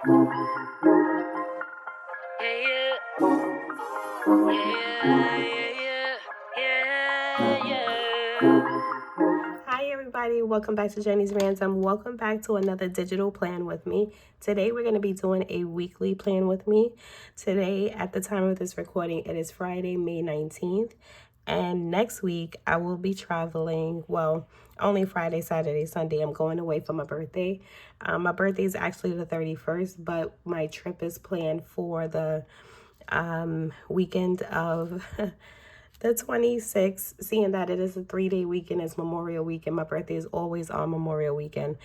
Hi everybody, welcome back to Jenny's Random. Welcome back to another digital plan with me. Today we're going to be doing a weekly plan with me. Today, at the time of this recording, it is Friday, May 19th. And next week I will be traveling, well, only Friday, Saturday, Sunday. I'm going away for my birthday. My birthday is actually the 31st, but my trip is planned for the weekend of the 26th. Seeing that it is a 3-day weekend, it's Memorial Weekend. My birthday is always on Memorial Weekend.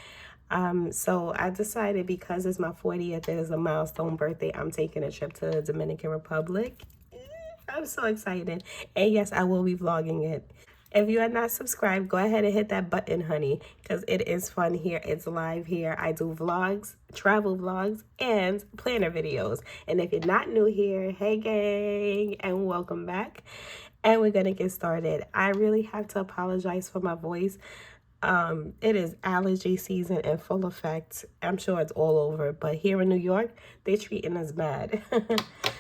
So I decided, because it's my 40th, it is a milestone birthday, I'm taking a trip to the Dominican Republic. I'm so excited. And yes, I will be vlogging it. If you are not subscribed, go ahead and hit that button, honey, because it is fun here. It's live here. I do vlogs, travel vlogs, and planner videos. And if you're not new here, hey gang, and welcome back. And we're going to get started. I really have to apologize for my voice. It is allergy season in full effect. I'm sure it's all over, but here in New York, they're treating us bad.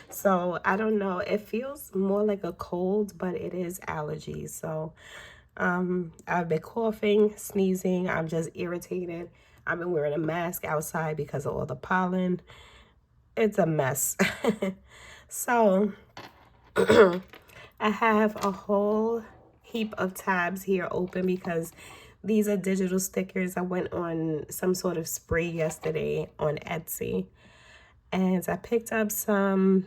So I don't know. It feels more like a cold, but it is allergies. So I've been coughing, sneezing. I'm just irritated. I've been wearing a mask outside because of all the pollen. It's a mess. So I have a whole heap of tabs here open because these are digital stickers. I went on some sort of spree yesterday on Etsy, and I picked up some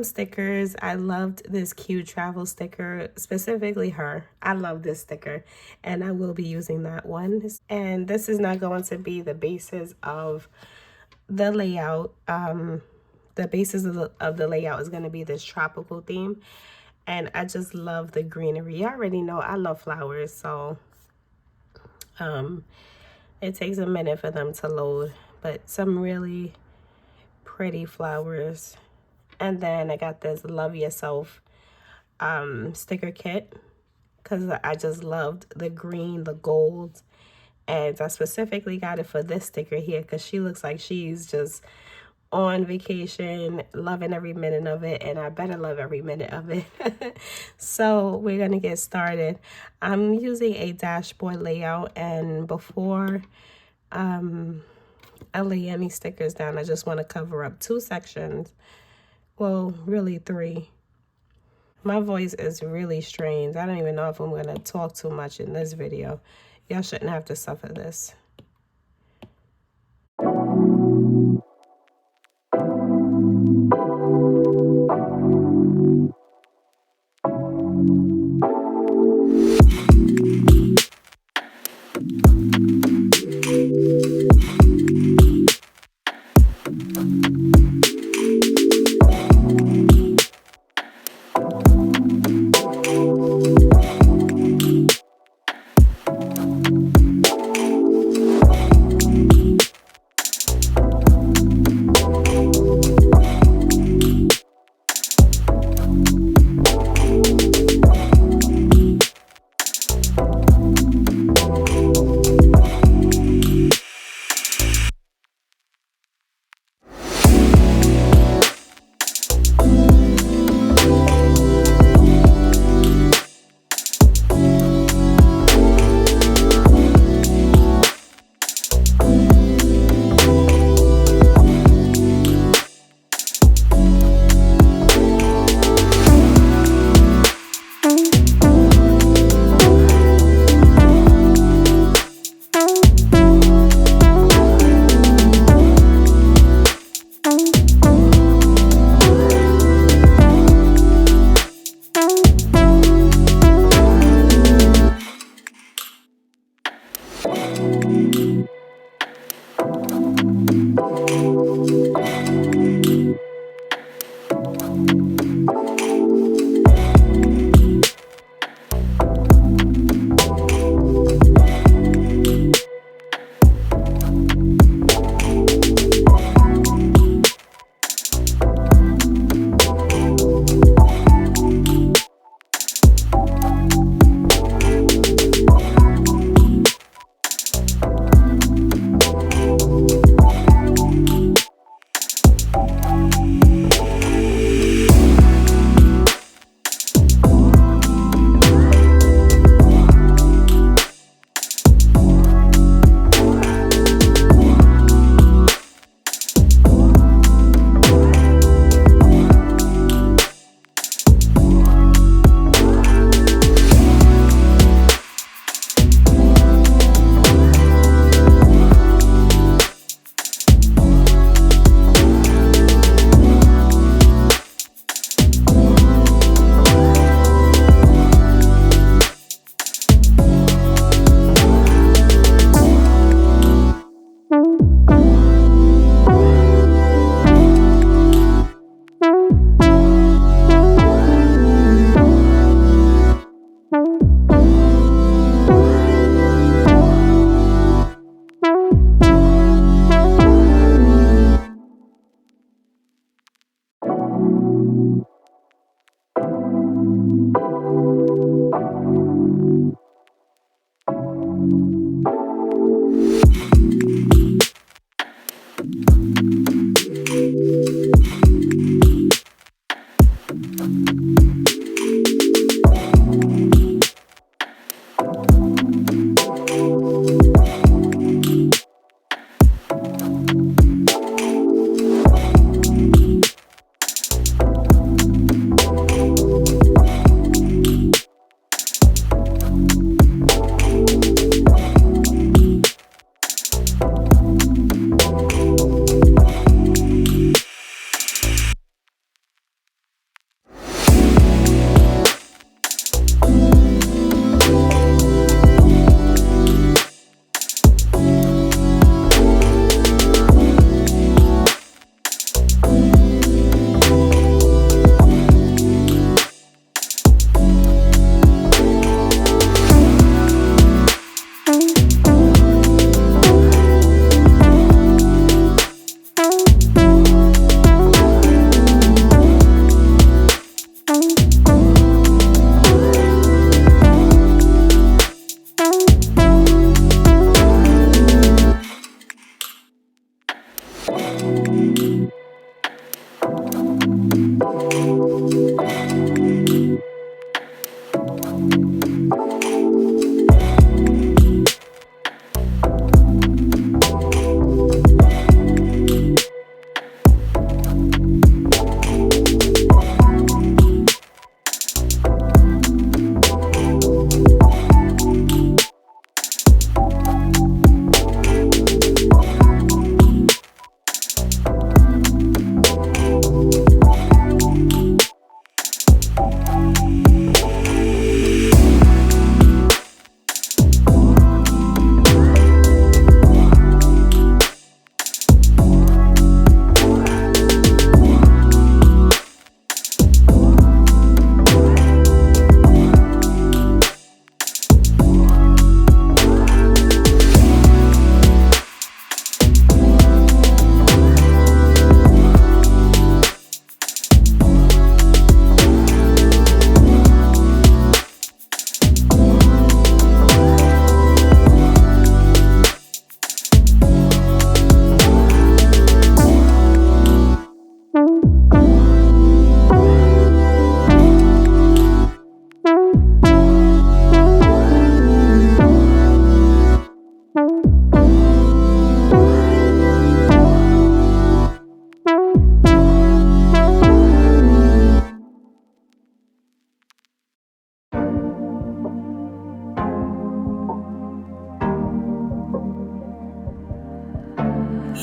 stickers. I loved this cute travel sticker, specifically her. I love this sticker, and I will be using that one. And this is not going to be the basis of the layout. The basis of the layout is going to be this tropical theme, and I just love the greenery. You already know I love flowers, so it takes a minute for them to load, but some really pretty flowers. And then I got this Love Yourself sticker kit because I just loved the green, the gold, and I specifically got it for this sticker here because she looks like she's just on vacation, loving every minute of it, and I better love every minute of it. So we're gonna get started. I'm using a dashboard layout, and before I lay any stickers down, I just want to cover up 2 sections. Well, really 3. My voice is really strange. I don't even know if I'm gonna talk too much in this video. Y'all shouldn't have to suffer this.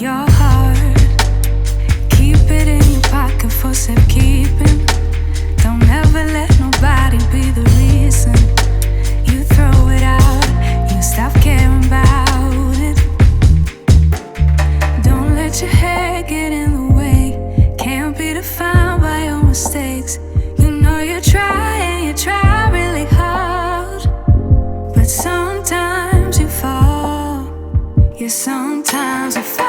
Your heart, keep it in your pocket for safekeeping. Don't ever let nobody be the reason you throw it out, you stop caring about it. Don't let your head get in the way, can't be defined by your mistakes. You know you try really hard, but sometimes you fall. Yeah, sometimes you fall.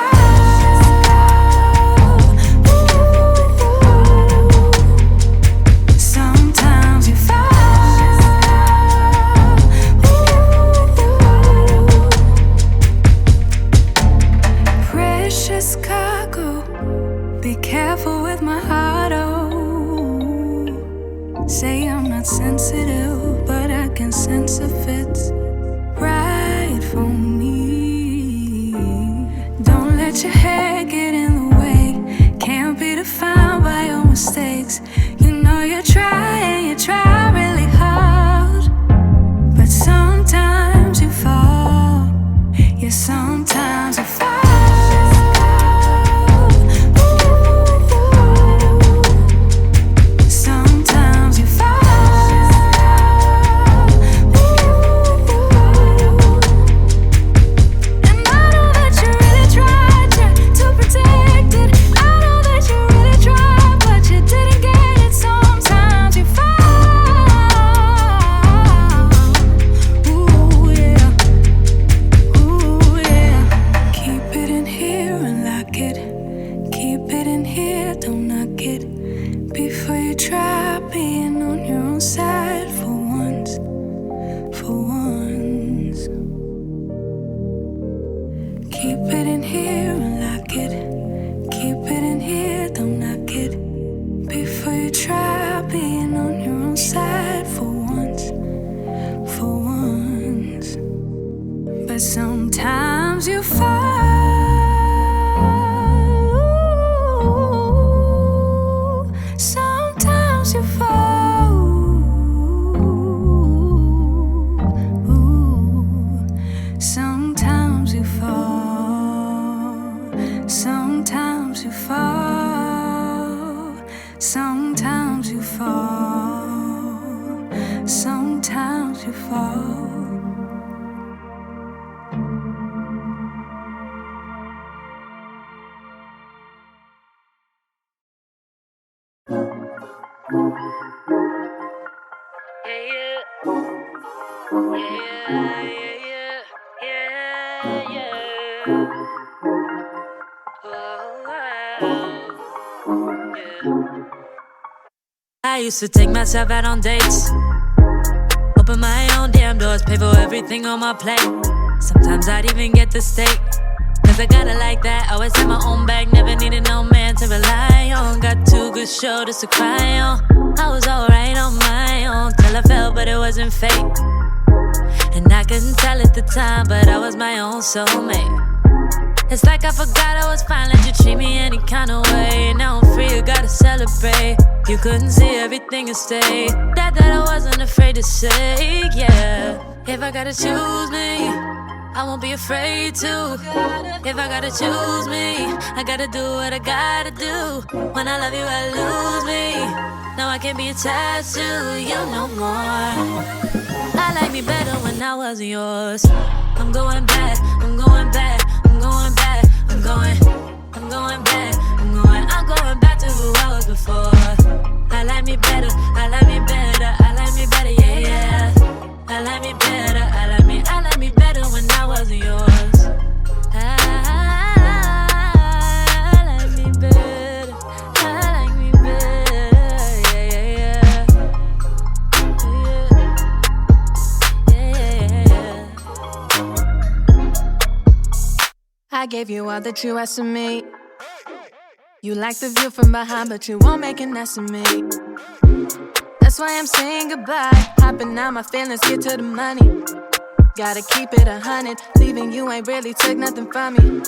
Say I'm not sensitive, but I can sense if it's right for me. Don't let your head get in the way, can't be defined by your mistakes. You know you try really hard, but sometimes you fall. Yeah, sometimes you fall. Sometimes you fall. Sometimes you fall. Sometimes you fall. Sometimes you fall. Sometimes you fall. Sometimes you fall. I used to take myself out on dates, open my own damn doors, pay for everything on my plate. Sometimes I'd even get the steak. cause I got it like that. Always had my own bag, never needed no man to rely on. Got 2 good shoulders to cry on. I was alright on my own till I fell, but it wasn't fake. And I couldn't tell at the time, but I was my own soulmate. It's like I forgot I was fine, let you treat me any kind of way. Now I'm free, you gotta celebrate. You couldn't see everything and stay. That I wasn't afraid to say, yeah. If I gotta choose me, I won't be afraid to. If I gotta choose me, I gotta do what I gotta do. When I love you, I lose me. Now I can't be attached to you no more. I like me better when I wasn't yours. I'm going back, I'm going back, I'm going back, I'm going back, I'm going back to who I was before. I like me better, I like me better, I like me better, yeah, yeah. I like me better, I like me better when I wasn't yours. I like me better, I like me better, yeah, yeah, yeah. I gave you all that you asked of me. You like the view from behind, but you won't make an ass of me. That's why I'm saying goodbye. Hopping out my feelings, get to the money. Gotta keep it 100. Leaving you ain't really took nothing from me.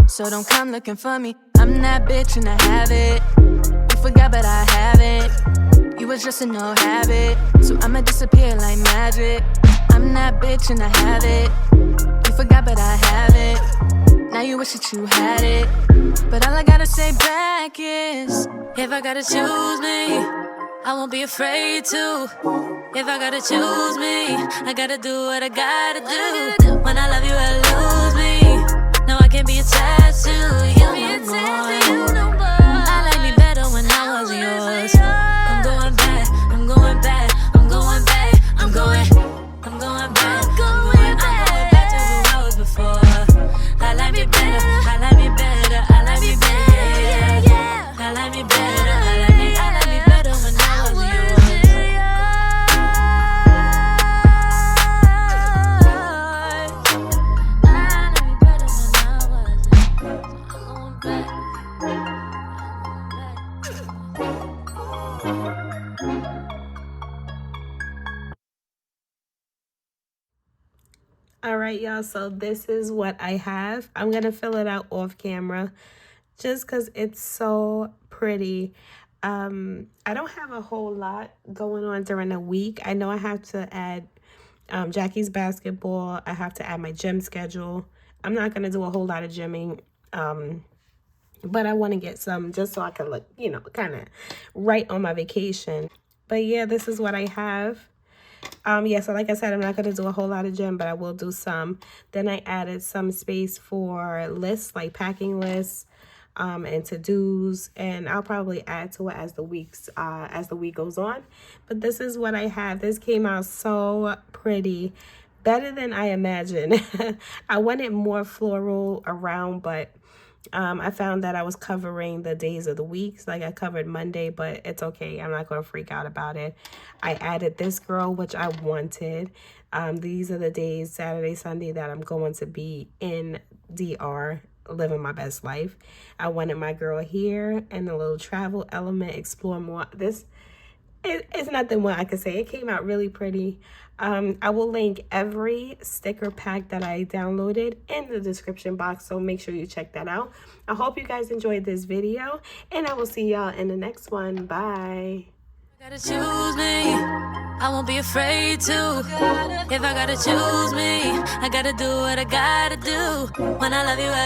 So don't come looking for me. I'm that bitch and I have it. You forgot but I haven't. You was just a no habit. So I'ma disappear like magic. I'm that bitch and I have it. You forgot but I haven't. Now you wish that you had it. But all I gotta say back is, if I gotta choose me, I won't be afraid to. If I gotta choose me, I gotta do what I gotta do. When I love you, I lose me. No, I can't be attached to you no more. I like me better when I wasn't yours. I'm going back, I'm going back, I'm going back, I'm going back, I'm going back to who I was before. I like me better, I like me better, I like me better, yeah, yeah. I like me better, I like me better when I wasn't yours. I like me better when I wasn't. So I'm going back. All right, y'all, so this is what I have. I'm gonna fill it out off camera just because it's so pretty. I don't have a whole lot going on during the week. I know I have to add Jackie's basketball. I have to add my gym schedule. I'm not gonna do a whole lot of gymming, but I want to get some just so I can look, you know, kind of right on my vacation. But yeah, this is what I have. Yeah, so like I said, I'm not going to do a whole lot of gym, but I will do some. Then I added some space for lists, like packing lists, and to-dos, and I'll probably add to it as the week goes on. But this is what I have. This came out so pretty, better than I imagined. I wanted more floral around, but I found that I was covering the days of the weeks. Like I covered Monday, but it's okay. I'm not going to freak out about it. I added this girl, which I wanted. These are the days, Saturday, Sunday, that I'm going to be in DR, living my best life. I wanted my girl here and a little travel element, explore more. It's nothing more I could say. It came out really pretty. I will link every sticker pack that I downloaded in the description box, so make sure you check that out. I hope you guys enjoyed this video, and I will see y'all in the next one. Bye. Gotta choose me, I won't be afraid to. If I gotta choose me, I gotta do what I gotta do. When I love you, I